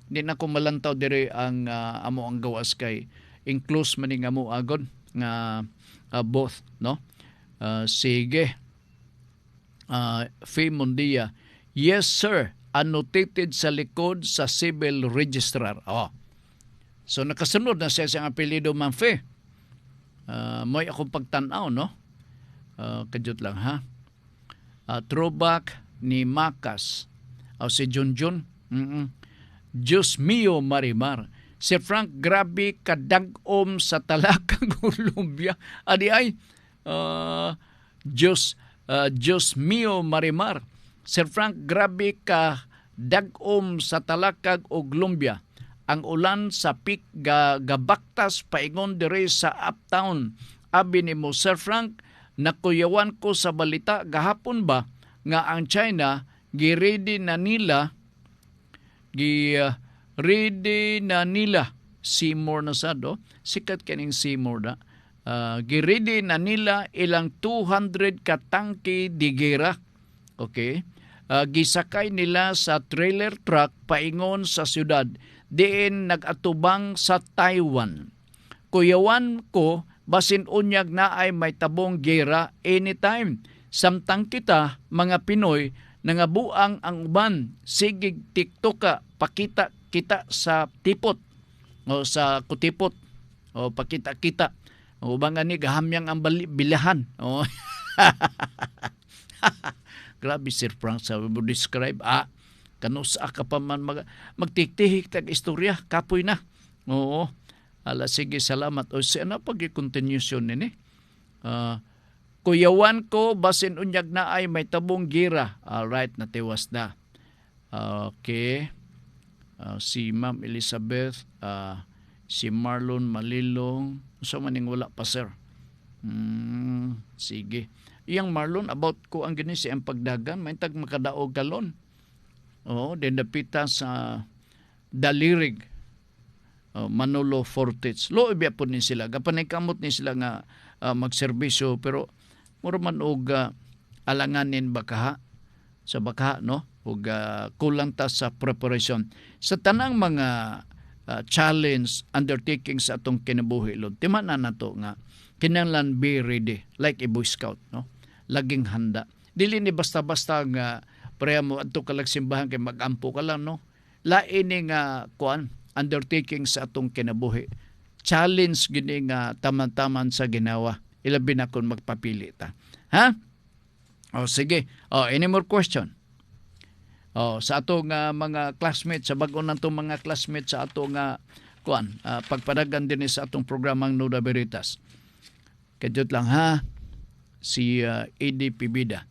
Hindi na ko malantaw diri ang amo ang gawas kay incluse maning amo agon nga both, no? Sige. Fee Mundia. Yes sir, annotated sa likod sa civil registrar. So nakasunod na siya ang apelyido Ma'am Fee. Mo'y akong pagtanaw, no? Kadyot lang ha. Throwback ni Makas si Junjun. Diyos mio Marimar. Si Frank, grabe kadagom sa Talakang Columbia. Adi ay Diyos mio Marimar. Si Frank, grabe kadagom sa Talakag o Columbia. Ang ulan sa peak gabaktas paingon dire sa uptown. Abi ni mo Sir Frank, nakuyawan ko sa balita gahapon ba nga ang China gi-ready na nila Seymour na sad, sikat kaning Seymour na gi-ready na nila ilang 200 ka tangke di gera. Okay, gisakay nila sa trailer truck paingon sa syudad diin nagatubang sa Taiwan. Kuyawan ko basin unyag na ay may tabong gera anytime. Samtang kita, mga Pinoy, nangabuang ang uban, sigig tiktoka, pakita kita sa tipot, o sa kutipot, o pakita-kita. O ba nga ni, gahamyang ang bilahan. O. Grabe, Sir Frank, sabi mo describe, kanusa ka pa man magtiktihik tag istorya, kapoy na. Oo. Sige, salamat. O siya na pag-continuation nini. Kuyawan ko, basin unyag na ay may tabong gira. Alright, natiwas na. Okay. Si Ma'am Elizabeth, si Marlon Malilong. So maning wala pa, sir. Sige. Iyang Marlon, about ko ang gini si ang pagdagan, may tag makadaog galon. Then napita sa Dalirig. Manolo Fortich. Loibya po ni sila. Kapanikamot ni sila nga magserbisyo, pero mura man og alanganin bakaha sa bakaha, no? Ug kulang ta sa preparation sa tanang mga challenge undertaking sa atong kinabuhi lod. Timan na nato nga kinahanglan be ready like a Boy Scout, no? Laging handa. Dili ni basta-basta nga pareha mo adto ka lang simbahan kay magampo ka lang, no? Lain ni nga undertaking sa atong kinabuhi. Challenge gini nga taman-taman sa ginawa. Ilabi na kung magpapili ta. Ha? O sige. O, any more question? O, sa atong mga classmates, sa bago na itong mga classmates sa atong pagpadagan din sa atong programang Nuda Veritas. Kadiyot lang ha, si ADP Bida.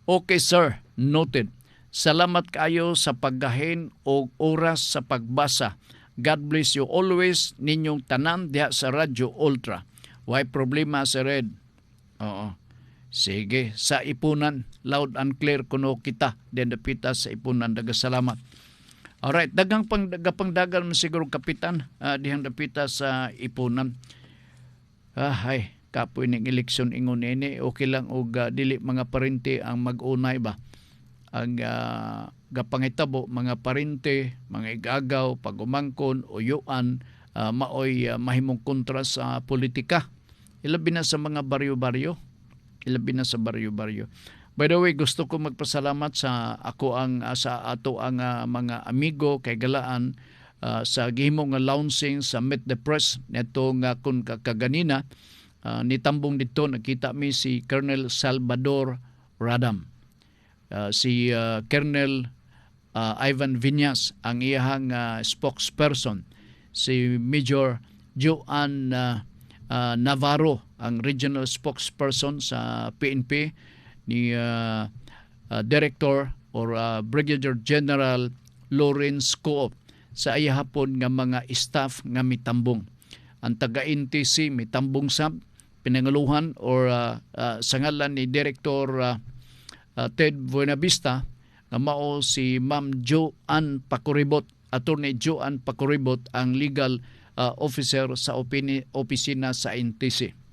Okay sir, noted. Salamat kayo sa paggahin o oras sa pagbasa. God bless you always ninyong tanan diha sa Radyo Ultra. Why problema sa Red? Oo. Sige, sa Ipunan, loud and clear kuno kita. Den dapita sa Ipunan, dagasalamat. Alright, dagang pangdagal man siguro kapitan, dihang dapita sa Ipunan. Ay, kapoy ning eleksyon ingon ini, okay lang og dili mga parente ang mag-unay ba? Ang gapangitabo mga parente, mga igagaw, pagumangkon, uyuan, maoy mahimong kontra sa politika. Ilabi na sa mga baryo-baryo. Ilabi na sa baryo-baryo. By the way, gusto ko magpasalamat sa ato ang mga amigo kay Galaan sa gihimong nga launching sa Meet the Press neto nga kun kaganina nitambong dito nakita mi si Colonel Salvador Radam. Si Colonel Ivan Viñas ang iyang spokesperson, si Major Joan Navarro ang regional spokesperson sa PNP, ni Director or Brigadier General Lawrence Coop sa iyahapon nga mga staff nga mitambong. Ang taga-NTC mitambong sab pinangaluhan or sa ngalan ni Director Ted Buenavista nga mao si Ma'am Joan Pakuribot, Attorney Joan Pakuribot ang legal officer sa opisina sa NTC.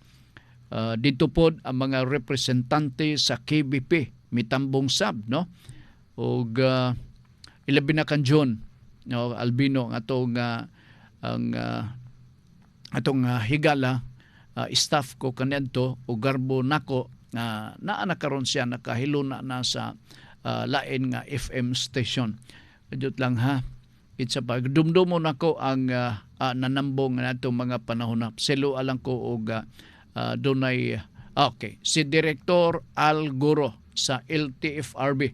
Dito pod ang mga representante sa KBP mitambong sab, no? Og ilabi na kan John, no, Albino atong higala staff ko kanento o garbo nako nga naa karon siya nakahiluna na sa lain nga FM station. Kadot lang ha. It's a pagdumdumo nako ang nanambong nato mga panahon na. Selo alang ko og dunay okay, si Director Al Guro sa LTFRB.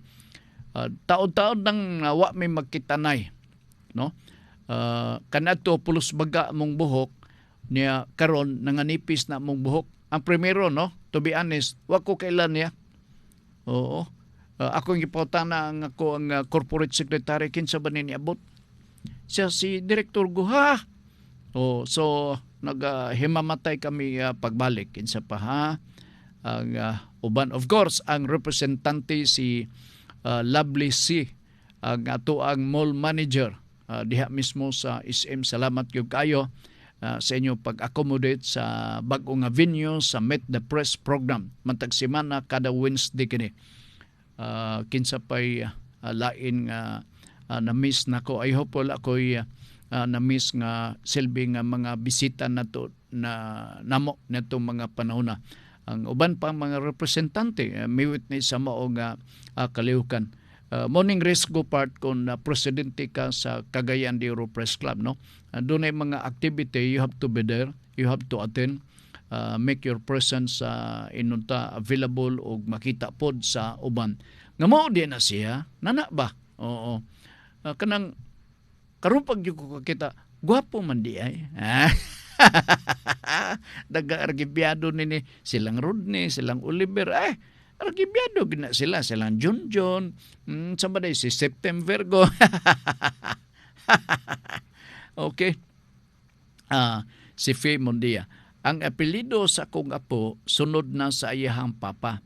Taon-taon nang wa may magkitanay, no? Kanato pulos baga mong buhok niya karon nanganipis na mong buhok. Ang primero, no, to be honest, wa ko kailan niya. Oo. Ako ang ipotana ang ako ang corporate secretary kinsa ba ni abot. Siya si Director Guha. Oh, so naghimamatay kami pagbalik kinsa pa ha. Ang uban of course ang representante si Lovely C, ang ato ang mall manager diha mismo sa SM. Salamat gyud kayo sa inyo pag-accommodate sa bag-o nga venue sa Meet the Press program. Matag semana kada Wednesday kini. Kinsa pay lain nga na-miss nako. I hope wala ko'y na-miss nga silbi nga mga bisita nato na namo neto mga panahon na. Ang uban pa mga representante may witness sa mao nga kalihukan. Morning rest go part kung presidente ka sa Cagayan de Oro Press Club, no? Doon ay mga activity, you have to be there, you have to attend, make your presence inunta available o makita pod sa uban. Nga mo di na siya, nana ba? Oo. Kanang karupag yung ko kita, gwapo man di ay. Daga-argibyado nini, silang Rodney, silang Oliver, argibyado gina sila, silang John, sama day si September go. Okay. Si Faye Mondia. Ang apelido sa kong apo, sunod na sa iyahang papa.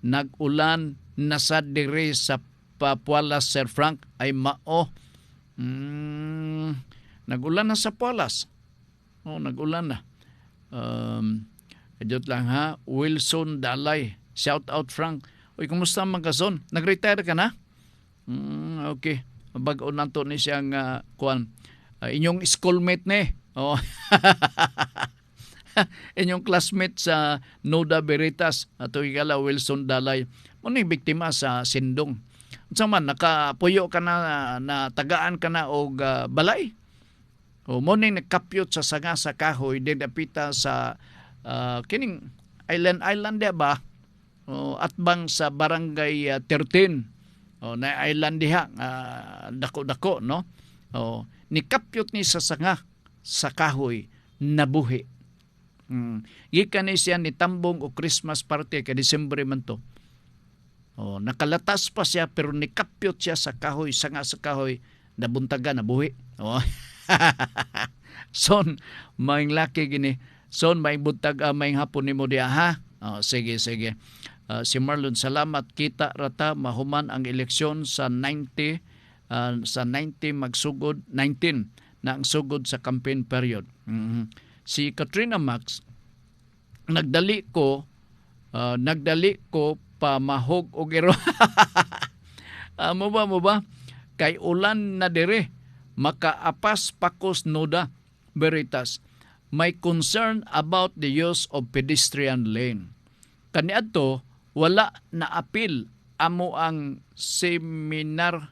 Nag-ulan na sa dire sa Papualas, Sir Frank, ay mao. Nag-ulan na sa Pualas. Nag-ulan na. Adjot lang ha. Wilson Dalay. Shout out Frank. Uy, kumusta man ka son? Nag-retire ka na? Okay. Bag-o nato ni siyang kuan. Inyong schoolmate ni. Oh. Inyong classmate sa Noda Veritas ato igala Wilson Dalay. Muna biktima sa sindong. Unsa man nakapuyo ka na tagaan ka na og balay? O mo ning nakapyot sa sanga sa kahoy didapita sa kining island dia ba? Atbang sa barangay 13. Na island diha dako-dako no. Nikapyot ni sa sanga sa kahoy nabuhi. Gikan ni siya ni tambong o Christmas party kay Disyembre man to. Nakalatas pa siya pero nikapyot siya sa kahoy, sanga sa kahoy, nabuntaga, nabuhi. Son, maing laki gini. Son, maing buntag, maing hapon ni mo diya, ha? Sige. Si Marlon, salamat. Kita rata, mahuman ang eleksyon sa 90, magsugod, 19 na ang sugod sa campaign period. Si Katrina Max, nagdali ko pamahog og iro. Mo ba? Kay ulan na dire, makaapas pakos Noda Veritas. May concern about the use of pedestrian lane. Kaniadto, wala na apil amo ang seminar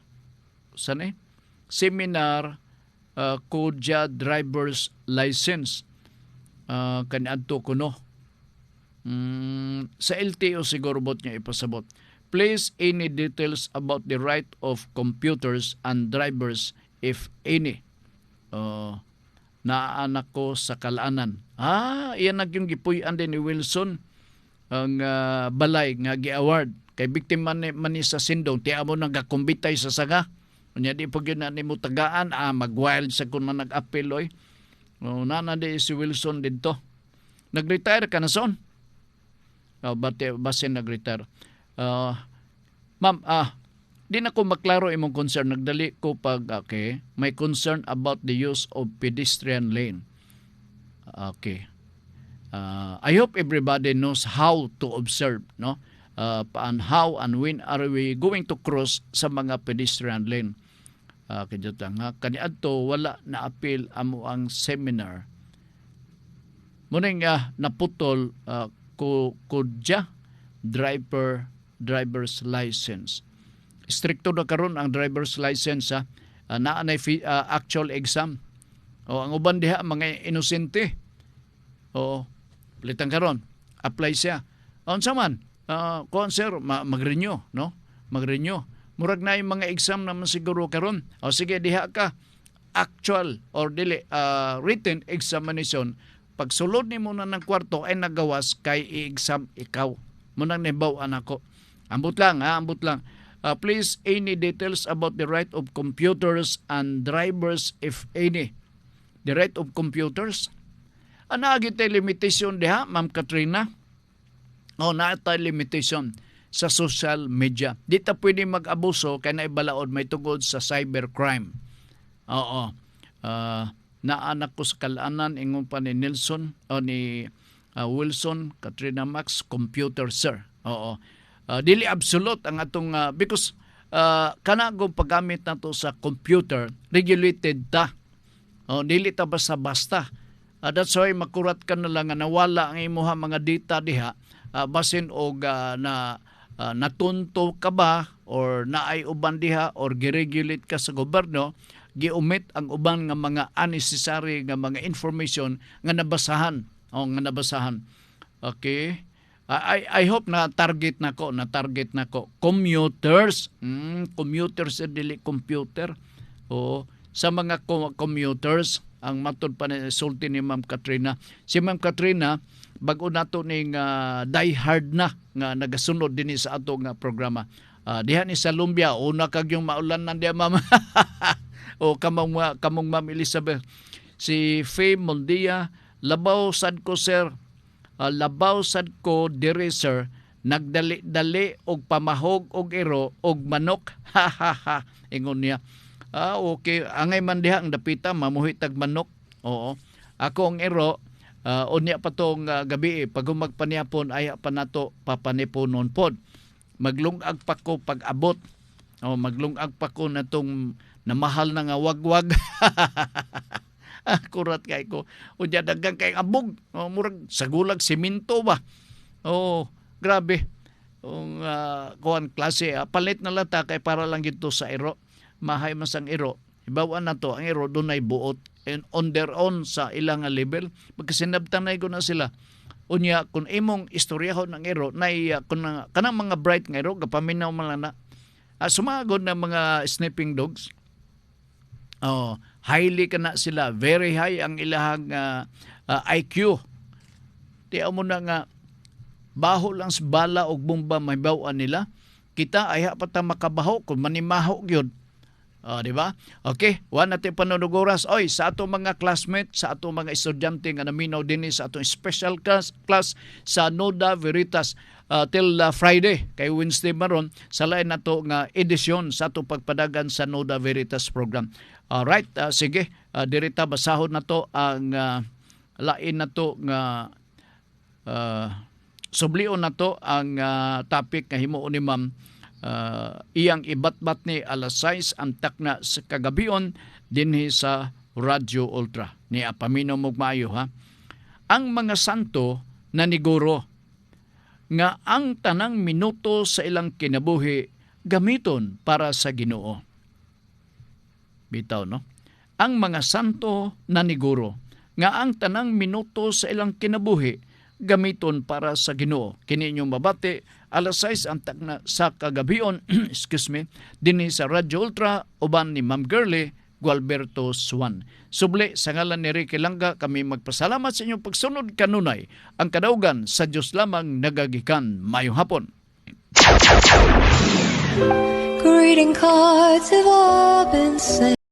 Kodya driver's license. Kaniadto kuno. Sa LTO siguro bot niya ipasabot. Please any details about the right of computers and drivers if any. Naanak ko sa Kalaanan. Iyan yung gipuy-an din ni Wilson ang balay nga gi-award kay biktima man ni sa sindong tiya mo nang gakumbitay sa saga. Unya di pag yun na ni mo tagaan mag-wild sa kung nag-appeal oy. Nana di si Wilson dito. Nag-retire ka na son? Base nag-retire. Ma'am, di na ko maklaro imong concern. Nagdali ko pag, okay, may concern about the use of pedestrian lane. Okay. I hope everybody knows how to observe, no? How and when are we going to cross sa mga pedestrian lane. Kaniadto, wala na appeal amo ang seminar. Muning naputol Kodya driver's license. Stricto na karon ang driver's license naa na actual exam. Ang uban diha mga inosente. Palitan karon, apply siya. Unsa man? Kon sir, mag-renew, no? Mag-renew. Murag na yung mga exam naman siguro karon. Sige diha ka actual or dili written examination. Pag sulod ni mo na ng kwarto ay nagawas kay i-exam ikaw. Munang nibaw anako. Ambot lang. Please any details about the right of computers and drivers if any. The right of computers? Naagitay limitation diha, Ma'am Katrina? Naatay limitation sa social media. Di ta pwede mag-abuso kay naibalaod may tugod sa cybercrime. Naanak ko sa Kalaanan, ingon pa ni Nelson o ni Wilson, Katrina Max, computer sir. Dili absolute ang atong because kanagong paggamit nato sa computer regulated ta. Dili ta basta-basta. That's why makurat ka na lang nga nawala ang imuha mga data diha basin og natunto ka ba or naay uban diha or giregulate ka sa gobyerno, giumit ang uban nga mga unnecessary nga mga information nga nabasahan. Okay. I hope na target nako commuters. Commuters dili computer. Sa mga commuters ang matod pa ni sulti ni Ma'am Katrina. Si Ma'am Katrina bag-o nato ning die hard na nga nagasunod dinhi sa ato nga programa. Diha ni sa Lumbia una kag yung maulan nandiya Ma'am. Kamong Ma'am Elizabeth. Si Faye Mondia, labaw sad ko sir. Labaw sad ko dire sir. Nagdali-dali og pamahog og iro og manok. Ingon niya. Okay. Angay man diha ang dapita, mamuhi tag manok. Oo. Ako ang iro, unya pa tong gabi, pag magpaniapon, ay pa nato papaniponon pod. maglungag pa ko pag-abot. O maglungag pa ko na tong namahal na nga wagwag. Kurat kay ko. O diya dagang kay abog. O murag sagulag simento ba. O grabe. Ang kuan klase palit na lata kay para lang gito sa iro. Mahay man sang iro. Ibawaan na to ang iro dunay buot and on their own sa ilang level. Magkasinabtanay ko na sila. Unya kung imong istoryahon ng iro nay kanang mga bright nga iro gapaminaw man lang na. Sumagod na mga sniffing dogs. Highly kana sila, very high ang ilahang IQ. Tiyaw mo na nga baho lang sa bala o bomba may bawaan nila. Kita ay hapata makabaho kung manimaho gyud. Di ba? Okay, one natin panunugoras. Oy, sa ato mga classmates, sa ato mga estudyante nga naminaw din sa atong special class sa Noda Veritas till Friday kay Wednesday maron sa lain nato nga edisyon sa ato pagpadagan sa Noda Veritas program. Alright, sige, dirita basahon na to ang lain na to nga sublion na to ang topic nga himuon ni Ma'am. Iyang ibatbat ni alas 6 ang takna sa kagabion dinhi sa Radyo Ultra. Ni paminaw mo maayo ha. Ang mga santo na niguro nga ang tanang minuto sa ilang kinabuhi gamiton para sa Ginoo. Bitaw no? Ang mga santo na niguro nga ang tanang minuto sa ilang kinabuhi gamiton para sa Ginoo. Kini inyong mabati alas 6 ang takna sa kagabion excuse me dinhi sa Radyo Ultra uban ni Ma'am Girlie Gualberto Swan. Subli sa ngalan ni Ricky Langga kami magpasalamat sa inyong pagsunod kanunay. Ang kadaugan sa Dios lamang nagagikan. Mayong hapon.
Greeting cards have all been sent.